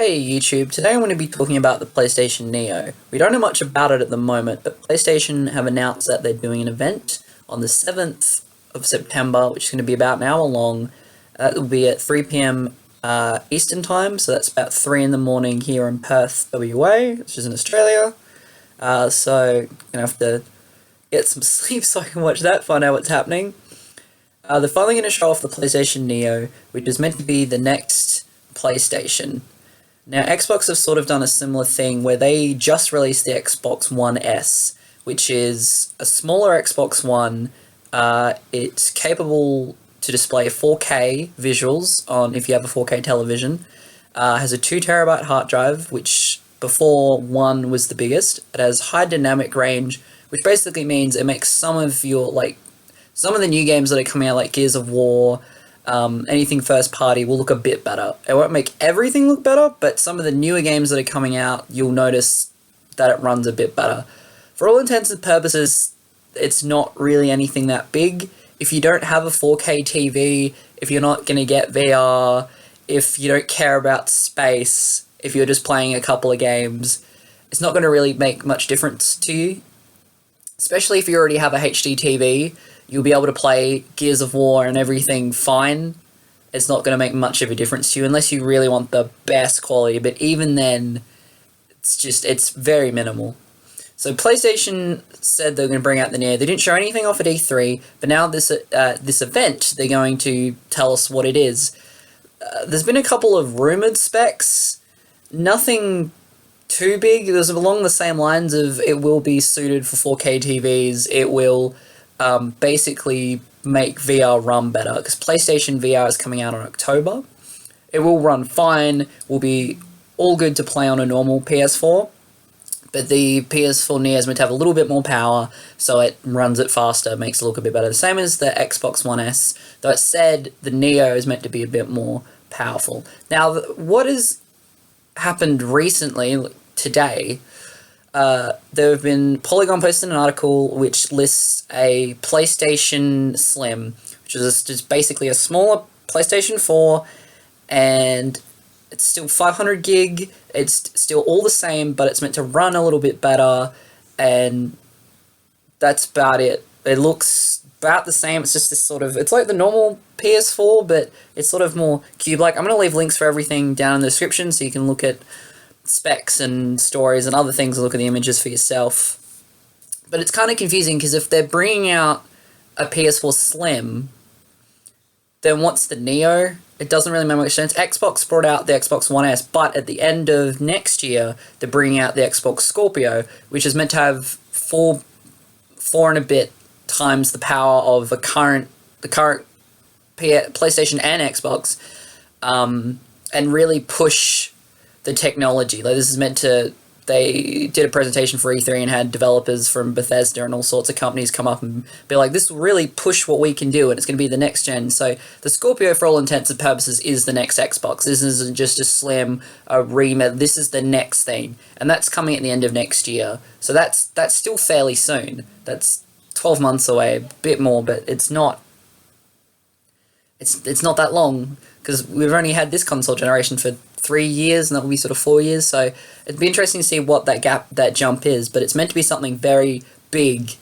Hey YouTube, today I'm going to be talking about the PlayStation Neo. We don't know much about it at the moment, but PlayStation have announced that they're doing an event on the 7th of September, which is going to be about an hour long. That will be at 3 p.m. Eastern Time, so that's about 3 in the morning here in Perth, WA, which is in Australia. So I'm going to have to get some sleep so I can watch that, find out what's happening. They're finally going to show off the PlayStation Neo, which is meant to be the next PlayStation. Now, Xbox have sort of done a similar thing where they just released the Xbox One S, which is a smaller Xbox One. It's capable to display 4K visuals on if you have a 4K television. Has a 2TB hard drive, which before One was the biggest. It has high dynamic range, which basically means it makes some of the new games that are coming out, like Gears of War, anything first party, will look a bit better. It won't make everything look better, but some of the newer games that are coming out, you'll notice that it runs a bit better. For all intents and purposes, it's not really anything that big. If you don't have a 4K TV, if you're not going to get VR, if you don't care about space, if you're just playing a couple of games, it's not going to really make much difference to you. Especially if you already have a HD TV, you'll be able to play Gears of War and everything fine. It's not going to make much of a difference to you unless you really want the best quality, but even then, it's very minimal. So PlayStation said they're going to bring out the Neo. They didn't show anything off at E3, but now this event, they're going to tell us what it is. There's been a couple of rumoured specs, nothing too big. It was along the same lines of it will be suited for 4K TVs, it will basically make VR run better, because PlayStation VR is coming out in October. It will run fine, will be all good to play on a normal PS4, but the PS4 Neo is meant to have a little bit more power, so it runs it faster, makes it look a bit better. The same as the Xbox One S, though it said the Neo is meant to be a bit more powerful. Now, what has happened recently, today, there have been Polygon posted an article which lists a PlayStation Slim, which is just basically a smaller PlayStation 4, and it's still 500 gig, it's still all the same, but it's meant to run a little bit better, and that's about it. It looks about the same, it's just this sort of, it's like the normal PS4, but it's sort of more cube-like. I'm going to leave links for everything down in the description so you can look at specs and stories and other things, look at the images for yourself. But it's kind of confusing, because if they're bringing out a PS4 Slim, then what's the Neo? It doesn't really make much sense. Xbox brought out the Xbox One S, but at the end of next year, they're bringing out the Xbox Scorpio, which is meant to have four and a bit times the power of the current PlayStation and Xbox, and really push the technology. Like, this is meant to, they did a presentation for E3 and had developers from Bethesda and all sorts of companies come up and be like, this will really push what we can do, and it's going to be the next gen. So the Scorpio, for all intents and purposes, is the next Xbox. This isn't just a Slim, a remake. This is the next thing, and that's coming at the end of next year. So that's still fairly soon. That's 12 months away, a bit more, but it's not that long, because we've only had this console generation for 3 years, and that will be sort of 4 years, so it'd be interesting to see what that jump is, but it's meant to be something very big,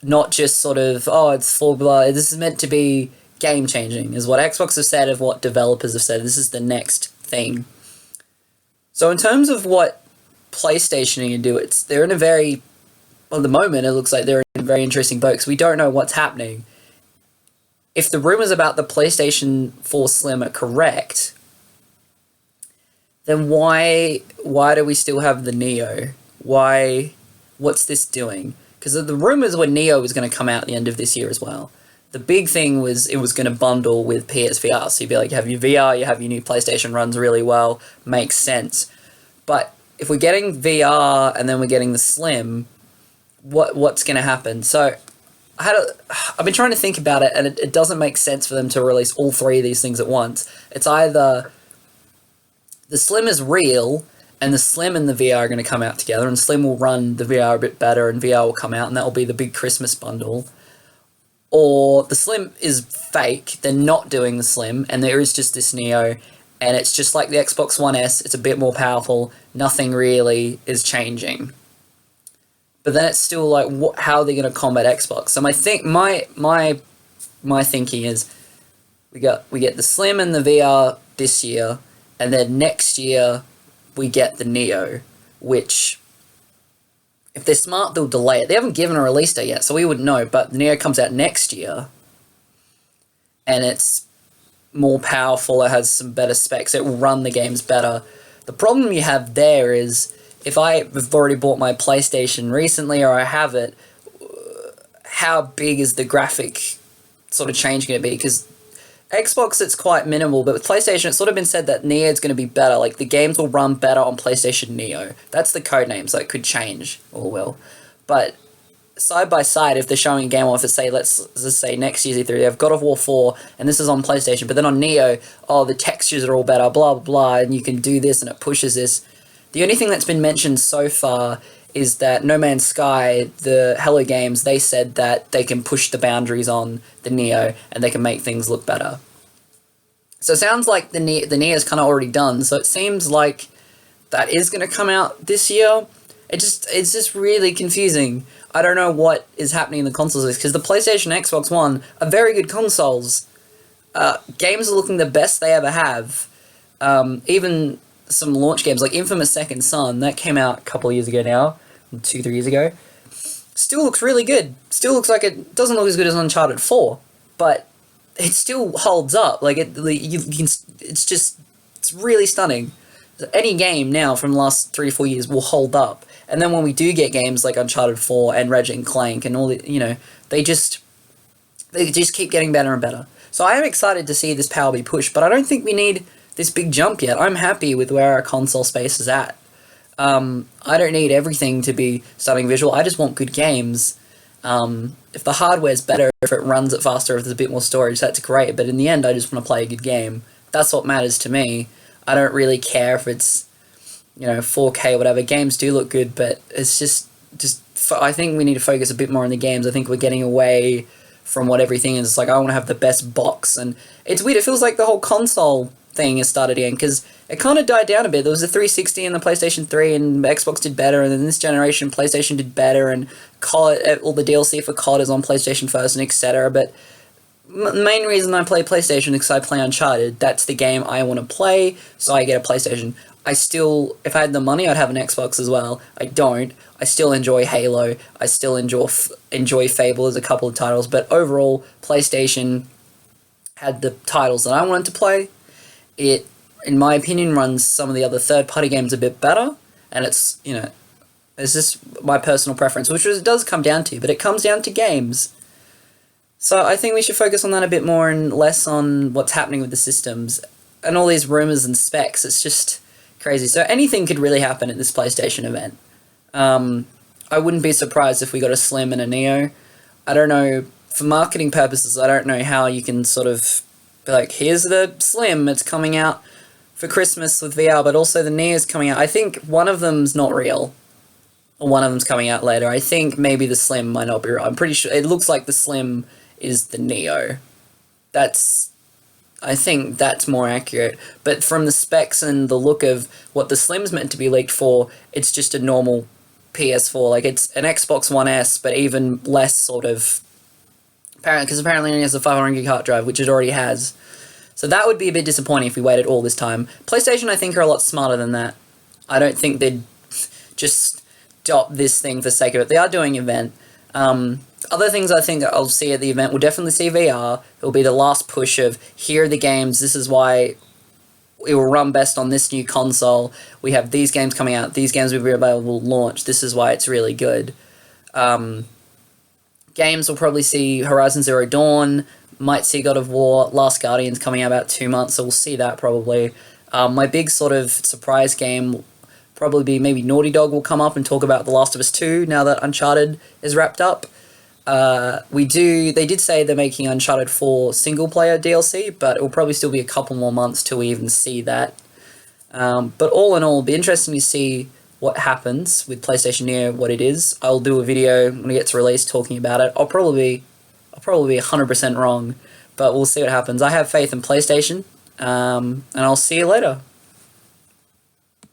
not just sort of, oh, it's Formula. This is meant to be game-changing, is what Xbox have said, of what developers have said. This is the next thing. So in terms of what PlayStation are going to do, they're in a very, at the moment, it looks like they're in a very interesting boat, because we don't know what's happening. If the rumors about the PlayStation 4 Slim are correct, then why do we still have the Neo? What's this doing? Because the rumors were Neo was going to come out at the end of this year as well. The big thing was it was going to bundle with PSVR, so you'd be like, you have your VR, you have your new PlayStation, runs really well, makes sense. But if we're getting VR and then we're getting the Slim, what's going to happen? So I've been trying to think about it, and it doesn't make sense for them to release all three of these things at once. It's either the Slim is real, and the Slim and the VR are going to come out together, and Slim will run the VR a bit better, and VR will come out, and that will be the big Christmas bundle. Or the Slim is fake, they're not doing the Slim, and there is just this Neo, and it's just like the Xbox One S. It's a bit more powerful. Nothing really is changing. But then it's still like, how are they going to combat Xbox? So my thinking is, we get the Slim and the VR this year, and then next year we get the Neo, which, if they're smart, they'll delay it. They haven't given a release date yet, so we wouldn't know, but the Neo comes out next year, and it's more powerful, it has some better specs, it will run the games better. The problem you have there is, if I've already bought my PlayStation recently, or I have it, how big is the graphic sort of change going to be? Because Xbox, it's quite minimal, but with PlayStation, it's sort of been said that Neo is going to be better. Like, the games will run better on PlayStation Neo. That's the code name, so it could change, or will. But side by side, if they're showing a game off, let's just say next year's E3, they have God of War 4, and this is on PlayStation, but then on Neo, the textures are all better, blah, blah, blah, and you can do this, and it pushes this. The only thing that's been mentioned so far is that No Man's Sky, the Hello Games, they said that they can push the boundaries on the Neo, and they can make things look better. So it sounds like the Neo is kind of already done, so it seems like that is going to come out this year. It's just really confusing. I don't know what is happening in the consoles, because the PlayStation and Xbox One are very good consoles. Games are looking the best they ever have. Even some launch games, like Infamous Second Son, that came out a couple of years ago now, 2-3 years ago, still looks really good. Still looks like it doesn't look as good as Uncharted 4, but it still holds up. Like, it's really stunning. Any game now from the last 3-4 years will hold up. And then when we do get games like Uncharted 4 and Ratchet & Clank and all the, they just keep getting better and better. So I am excited to see this power be pushed, but I don't think we need this big jump yet. I'm happy with where our console space is at. I don't need everything to be stunning visual. I just want good games. If the hardware's better, if it runs it faster, if there's a bit more storage, that's great. But in the end, I just want to play a good game. That's what matters to me. I don't really care if it's 4K or whatever. Games do look good, but it's just I think we need to focus a bit more on the games. I think we're getting away from what everything is. It's like, I want to have the best box, and it's weird. It feels like the whole console thing has started again, because it kind of died down a bit. There was the 360 and the PlayStation 3, and Xbox did better, and then this generation PlayStation did better, and COD, all the DLC for COD is on PlayStation first, and etc. But the main reason I play PlayStation is because I play Uncharted. That's the game I want to play, so I get a PlayStation. If I had the money, I'd have an Xbox as well. I don't. I still enjoy Halo. I still enjoy Fable as a couple of titles, but overall, PlayStation had the titles that I wanted to play. It, in my opinion, runs some of the other third-party games a bit better, and it's just my personal preference, which it does come down to, but it comes down to games. So I think we should focus on that a bit more and less on what's happening with the systems and all these rumors and specs. It's just crazy. So anything could really happen at this PlayStation event. I wouldn't be surprised if we got a Slim and a Neo. I don't know, for marketing purposes, I don't know how you can sort of be like, here's the Slim, it's coming out for Christmas with VR, but also the Neo's coming out. I think one of them's not real, or one of them's coming out later. I think maybe the Slim might not be real. I'm pretty sure, it looks like the Slim is the Neo. I think that's more accurate. But from the specs and the look of what the Slim's meant to be leaked for, it's just a normal PS4. Like, it's an Xbox One S, but even less sort of... Because apparently it only has a 500 gig hard drive, which it already has. So that would be a bit disappointing if we waited all this time. PlayStation, I think, are a lot smarter than that. I don't think they'd just stop this thing for the sake of it. They are doing an event. Other things I think I'll see at the event, we'll definitely see VR. It'll be the last push of, here are the games, this is why it will run best on this new console. We have these games coming out, these games will be available launch, this is why it's really good. Games will probably see Horizon Zero Dawn, might see God of War, Last Guardian's coming out about 2 months, so we'll see that probably. My big sort of surprise game probably be maybe Naughty Dog will come up and talk about The Last of Us 2 now that Uncharted is wrapped up. They did say they're making Uncharted 4 single-player DLC, but it will probably still be a couple more months till we even see that. But all in all, it'll be interesting to see what happens with PlayStation Neo, what it is. I'll do a video when it gets released talking about it. I'll probably be 100% wrong, but we'll see what happens. I have faith in PlayStation. And I'll see you later.